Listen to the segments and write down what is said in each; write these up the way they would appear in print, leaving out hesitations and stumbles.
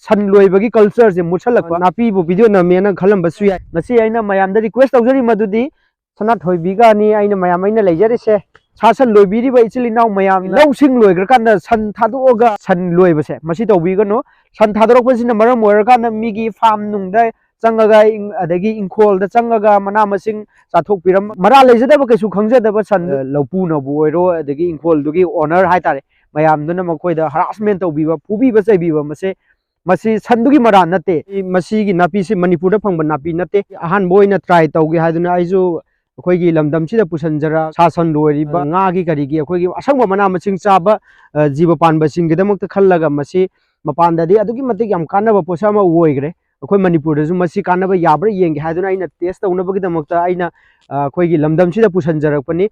सन लोइबगी culture से मुछलक नापी बो वीडियो नमेना खलंबसु याय ngasi aina mayam da request tawjari madudi sana thoibiga ni aina mayam aina leijari se sa san loibiri ba ichili naw mayam law sing loigra kan san thadoga san loibase masi tawbiga no san thadorok pasina maram moir kan migi farm nung da changaga adagi inkhol da changaga mana masing chathok piram mara leijada ba kesu khangjada ba san lopu na boiro adagi inkhol dugi owner hai tare mayam duna makoi da harassment tawbiba pubi ba chaibiba mase masi sandugi mara nate masi gi napi se manipur da phangba napi nate ahan boina try tawgi haiduna aizu अखोई की लमदम सिदा पुसनजरा सासन लोरिबा ngaगी करिगी अखोई की असंग मना मसिंग चाबा जीव पानबा सिंग गिदमक खल्लगा मसी मपानददी अदुगी मतिक याम कानबा पोसामा ओइग्रे अखोई मणिपुर दजु मसी कानबा याब्रा येंगे हादुना आइना टेस्ट तौनबा गिदमक आइना अखोई की लमदम सिदा पुसनजरकपनी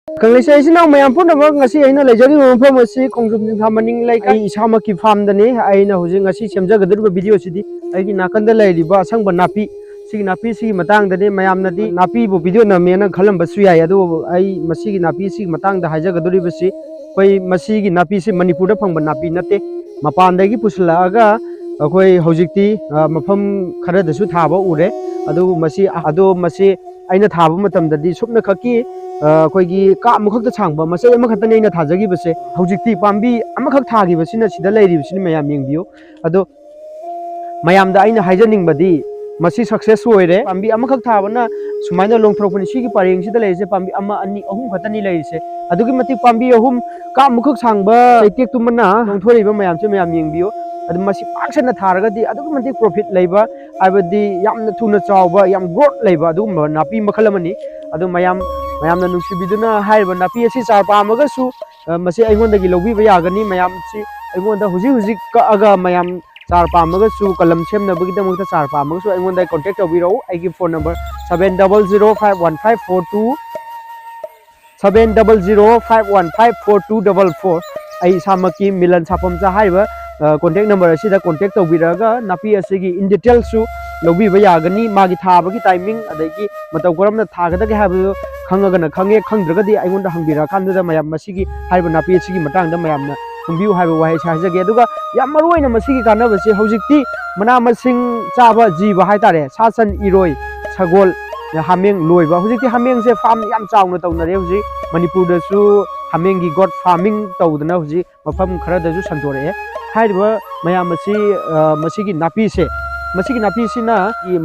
कंगलेसे इसिना मयाम पुनमक ngasi aina lejari mafam asi khongjum thamning lai kai isama ki farm dani aina hojing ngasi semjagadur video sidi aigi nakanda lairiba asangba napi sigi napi sigi matang dani mayam nadi napi bo video na mena khalam basu ya adu ai masi gi napi sigi matang da hajagaduri basi koi masi gi napi se manipur da phangba napi nate mapan dagi pusla aga koi hojikti mafam khara dasu thaba ure adu masi aina thaba matam dadi supna khaki कोई का मुखक छांगबा मसे अमखतने इना थाजगी बसे हौजिक्ति पांबी अमखक थागी बसिना सिदा लेरि बसिना मयाम यंगबियो अदो मयाम दा आइना हाइजनिंग बदी मसी सक्सेस होइरे पांबी अमखक थाबना सुमाइना लोंथ्रोपनि सिगी पारेंग सिदा लेइसे पांबी अमा अनि अहुम खतनी लेइसे अदुगी मति पांबी अहुम का मुखक छांगबा टेक तुमना लोंथोरिबा मयाम से मयाम यंगबियो अदु मसी पाक्सना थारगदी अदुगी मति प्रॉफिट लेबा आबदी यामना थुना चावबा याम ग्रोथ लेबा अदुगुम नापी मखलमनी अदु mayamna nungsibiduna haiba napi asi char pamagasu masi aingonda gi lobbiba yagani mayam si aingonda huji ka aga mayam char pamagasu kalam semna bagidamukta char pamagasu aingonda contact tawbiro aigi phone number 70051542 7005154244 ai samaki milan sapam cha haiba contact number asida contact tawbiraga napi asigi in detail su lobbiba yagani magi thabagi timing adagi mataw koramna thagada ga habu खंगगना खंगे खंद्रगदी आइगोंदा हंबिरा कांदुदा मयाम मसिगी हाइबा नापी सिगी मटांगदा मयामना खंबिउ हाइबा वाहे साजगे अदुगा याम मरुइना मसिगी कानबसे हौजिक्ति मना मसिंग चाबा जीवा हाइतारे सासन इरोय सगोल हामेंग लोइबा हौजिक्ति हामेंग से farm याम चाउना तौनरे हौजि मणिपुर दसु हामेंगी God farming तौदना हौजि मफम खरा दसु संतोरे हाइबा मयाम मसिगी नापी से मसिगी नापी सिना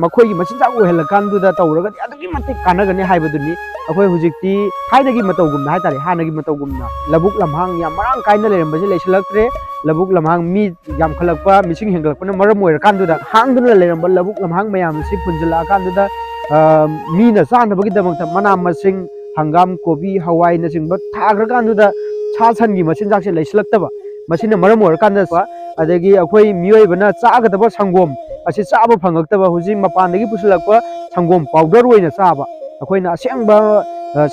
मखोई मचिंजा ओहेल कांदुदा तौरगदी अदुगी मतिक कानगने हाइबदुनी अखोई हुजिक्ति थाइदगी मतौगुमना हाइतारे हानगी मतौगुमना लबुक लमहांग याम मरांग काइना लेरमबजे लेसलक्त्रे लबुक लमहांग मी याम खलकपा मिसिंग हेंगलकपना मरम ओइर कांदुदा हांगदुना लेरमब लबुक लमहांग मयाम सि पुंजला कांदुदा मीना चानबगी दमकता मना मसिंग हंगाम कोबी हवाई नसिंग ब थाग्र कांदुदा सा सनगी मचिंजाकसे लेसलक्तबा मसिना मरम ओइर कांदसा अदगी अखोई मियोइबना चागदबा संगोम असे चाबा फंगक्तबा हुजि मपानदगी पुसलकपा संगोम पाउडर ओइना चाबा अखोइना असेंबा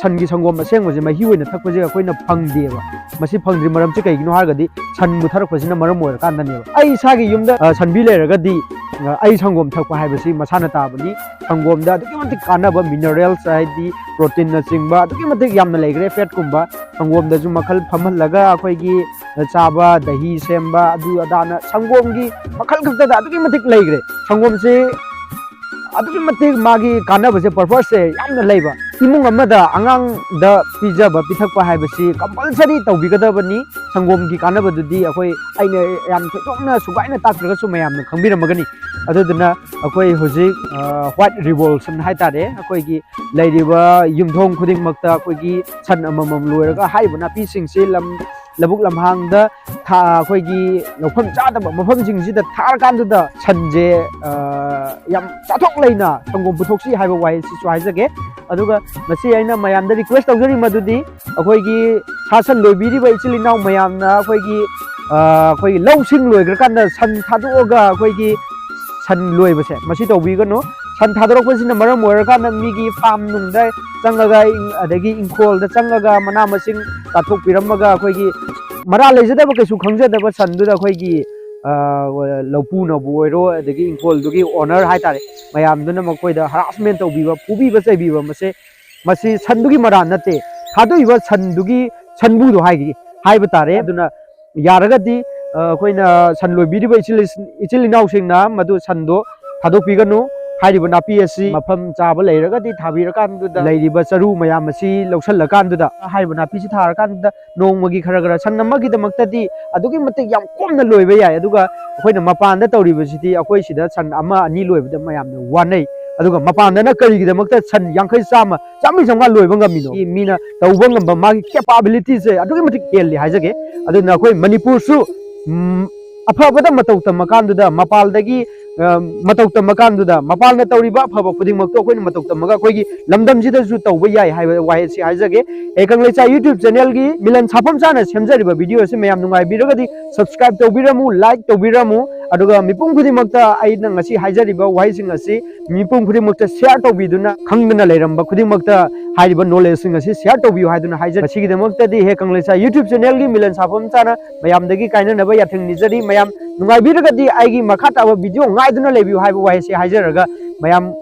सनगी संगोम असेंबजे मही ओइना थकपजे अखोइना फंगदेबा मसि फंगद्रि मरमचे कइगिनो हारगदी सन मुथरकपसिना मरम ओइर कांदनेबा आई सागी युमदा सनबी लेरगदी आई संगोम थकपा हाइबसि मसाना ताबनी संगोमदा अदुकी मतिक कानबा मिनरल्स हाइदि प्रोटीन न चिंबा अदुकी मतिक यामना लेग्रे फेट कुंबा संगोमदजु मखल फमहलगा अखोइगी चाबा दही सेंबा अदु अदाना संगोमगी मखल खक्तदा अदुकी मतिक लेग्रे संगोम से अदुकी मतिक मागी कानबसे पर्पस से यामना लेबा इमुंग अमदा अंगांग द पिजबा पिथकपा हाइबसि कंपल्सरी तौबिगदबनी संगोमगी कानबदुदी अखोई आइने याम थोकना सुगाइना ताकरगसु मयामना खंबिरमगनी अदुदना अखोई हुजिक व्हाइट रिवोल्यूशन हाइतारे अखोईगी लेरिबा युमथोंग खुदिंगमक्ता अखोईगी सन अममम लोयरगा हाइबना पिसिंगसि लबुक लमहांगदा था अखोईगी लौफम चादबा मफमसिंगसिदा थारकांदुदा सनजे याम चाथोक लेना संगोम पुथोक्सि हाइबा वाइ सिसु हाइजगे अदुगा मसी आइना मयामदा रिक्वेस्ट तौजरी मदुदी अखोईगी सासन लोइबिरिबा इचिलिनाव मयामना अखोईगी लौसिंग लोइग्रकांदा सन थादोगा अखोईगी सन लोइबसे मसी तौबिगनो सन थादोरकपसिना मरम ओइरकांदा मिगी फार्म नुंगदा चंगागा अदगी इंखोलदा चंगागा मना मसिंग ताथोक पिरमगा अखोईगी मरा लेजदबा कैसु खंगजदबा सनदुदा अखोईगी लौपुना बोइरो अदगी इंखोलदुगी ओनर हाइतारे मयामदुना मखोइदा हरासमेंट तौबिबा पुबिबा चैबिबा मसे मसी सनदुगी मरा नते थादोइबा सनदुगी ꯁꯟꯕꯨꯗꯣ ꯍꯥꯏꯕ ꯇꯥꯔꯦ ꯑꯗꯨꯅ ꯌꯥꯔꯒꯗꯤ ꯑꯩꯈꯣꯏꯅ ꯁꯟ ꯂꯣꯏꯕꯤꯔꯤꯕ ꯏꯆꯤꯜ ꯏꯅꯥꯎꯁꯤꯡꯅ ꯃꯗꯨ ꯁꯟꯗꯣ ꯊꯥꯗꯣꯛꯄꯤꯒꯅꯨ ꯍꯥꯏꯔꯤꯕ ꯅꯥꯄꯤ ꯑꯁꯤ ꯃꯐꯝ ꯆꯥꯕ ꯂꯩꯔꯒꯗꯤ ꯊꯥꯕꯤꯔꯀꯥꯟꯗꯨꯗ ꯂꯩꯔꯤꯕ ꯆꯔꯨ ꯃꯌꯥꯝ ꯑꯁꯤ ꯂꯧꯁꯜꯂꯀꯥꯟꯗꯨꯗ ꯍꯥꯏꯔꯤꯕ ꯅꯥꯄꯤꯁꯤ ꯊꯥꯔꯀꯥꯟꯗꯨꯗ ꯅꯣꯡꯃꯒꯤ ꯈꯔ ꯁꯟ ꯑꯃꯒꯤꯗꯃꯛꯇꯗꯤ ꯑꯗꯨꯛꯀꯤ ꯃꯇꯤꯛ ꯌꯥꯝ ꯀꯣꯝꯅ ꯂꯣꯏꯕ ꯌꯥꯏ ꯑꯗꯨꯒ ꯑꯩꯈꯣꯏꯅ ꯃꯄꯥꯟꯗ ꯇꯧꯔꯤꯕꯁꯤꯗꯤ ꯑꯩꯈꯣꯏ ꯁꯤꯗ ꯁꯟ ꯑꯃ ꯑꯅꯤ ꯂꯣꯏꯕꯗ ꯃꯌꯥꯝꯅ ꯋꯥꯅꯩ ꯑꯗꯨꯒ ꯃꯄꯥꯟꯗꯅ ꯀꯔꯤꯒꯤꯗꯃꯛꯇ ꯁꯟ 50 ꯆꯥꯝꯃ ꯆꯥꯝꯃꯔꯤ ꯆꯥꯝꯃꯉꯥ ꯂꯣꯏꯕ ꯉꯝꯃꯤꯅꯣ ꯃꯤꯅ ꯇꯧꯕ ꯉꯝꯕ ꯃꯥꯒꯤ ꯀꯦꯄꯥꯕꯤꯂꯤꯇꯤꯁꯦ ꯑꯗꯨꯛꯀꯤ ꯃꯇꯤꯛ ꯍꯦꯜꯂꯤ ꯍꯥꯏꯖꯒꯦ ꯑꯗꯨꯅ ꯑꯩꯈꯣꯏ ꯃꯅꯤꯄꯨꯔꯁꯨ ꯑꯐꯕꯗ ꯃꯇꯧ ꯇꯝꯃꯀꯥꯟꯗꯨꯗ ꯃꯄꯥꯟꯗꯒꯤ ꯃꯇꯧ ꯇꯝꯃꯀꯥꯟꯗꯨꯗ ꯃꯄꯥꯟꯅ ꯇꯧꯔꯤꯕ ꯑꯐꯕ ꯈꯨꯗꯤꯡꯃꯛꯇꯣ ꯑꯩꯈꯣꯏꯅ ꯃꯇꯧ ꯇꯝꯃꯒ ꯑꯩꯈꯣꯏꯒꯤ ꯂꯝꯗꯝꯁꯤꯗꯁꯨ ꯇꯧꯕ ꯌꯥꯏ ꯍꯥꯏꯕ ꯋꯥꯍꯩ ꯑꯁꯤ ꯍꯥꯏꯖꯒꯦ ꯀꯪꯂꯩꯆꯥ ꯌꯨꯇ꯭ꯌꯨꯕ ꯆꯦꯅꯦꯜꯒꯤ ꯃꯤꯂꯟ ꯁꯥꯐꯝ ꯆꯥꯅ ꯁꯦꯝꯖꯔꯤꯕ ꯚꯤꯗꯤꯑꯣ ꯑꯁꯤ ꯃꯌꯥꯝ ꯅꯨꯡꯉꯥꯏꯕꯤꯔꯒꯗꯤ ꯁꯕꯁꯀ꯭राꯏꯕ ꯇꯧꯕꯤꯔꯝꯃꯨ ꯂꯥꯏꯛ ꯇꯧꯕꯤꯔꯝꯃꯨ ꯑꯗꯨꯒ ꯃꯤꯄꯨꯝ ꯈꯨꯗꯤꯡꯃꯛꯇ ꯑꯩꯅ ꯉꯁꯤ ꯍꯥꯏꯖꯔꯤꯕ ꯋꯥꯍꯩꯁꯤꯡ ꯑꯁꯤ ꯃꯤꯄꯨꯝ ꯈꯨꯗꯤꯡꯃꯛꯇ ꯁꯦꯌꯔ ꯇꯧꯕꯤꯗꯨꯅ ꯈꯪꯗꯅ ꯂꯩꯔꯝꯕ ꯈꯨꯗꯤꯡꯃꯛꯇ ꯍꯥꯏꯔꯤꯕ ꯅꯣꯂꯦꯖꯁꯤꯡ ꯑꯁꯤ ꯁꯦꯌꯔ ꯇꯧꯕꯤꯌꯨ ꯍꯥꯏꯗꯨꯅ ꯍꯥꯏꯖꯔꯤ ꯃꯁꯤꯒꯤꯗꯃꯛꯇꯗꯤ ꯀꯪꯂꯩꯆꯥ ꯌꯨꯇ꯭ꯌꯨꯕ ꯆꯦꯅꯦꯜꯒꯤ ꯃꯤꯂꯟ ꯁꯥꯐꯝ ꯆꯥꯅ ꯃꯌꯥꯝꯗꯒꯤ ꯀꯥꯏꯅꯅꯕ ꯌꯥꯊꯪ ꯅꯤꯖꯔꯤ ꯃꯌꯥꯝ ꯅꯨꯡꯉꯥꯏꯕꯤꯔꯒꯗꯤ ꯑꯩꯒꯤ ꯃꯈꯥ ꯇꯥꯕ ꯚꯤꯗꯤꯑꯣ ꯉꯥꯏꯗꯨꯅ ꯂꯩꯕꯤꯌꯨ ꯍꯥꯏꯕ ꯋꯥꯍꯩ ꯑꯁꯤ ꯍꯥꯏꯖꯔꯒ ꯃꯌꯥꯝ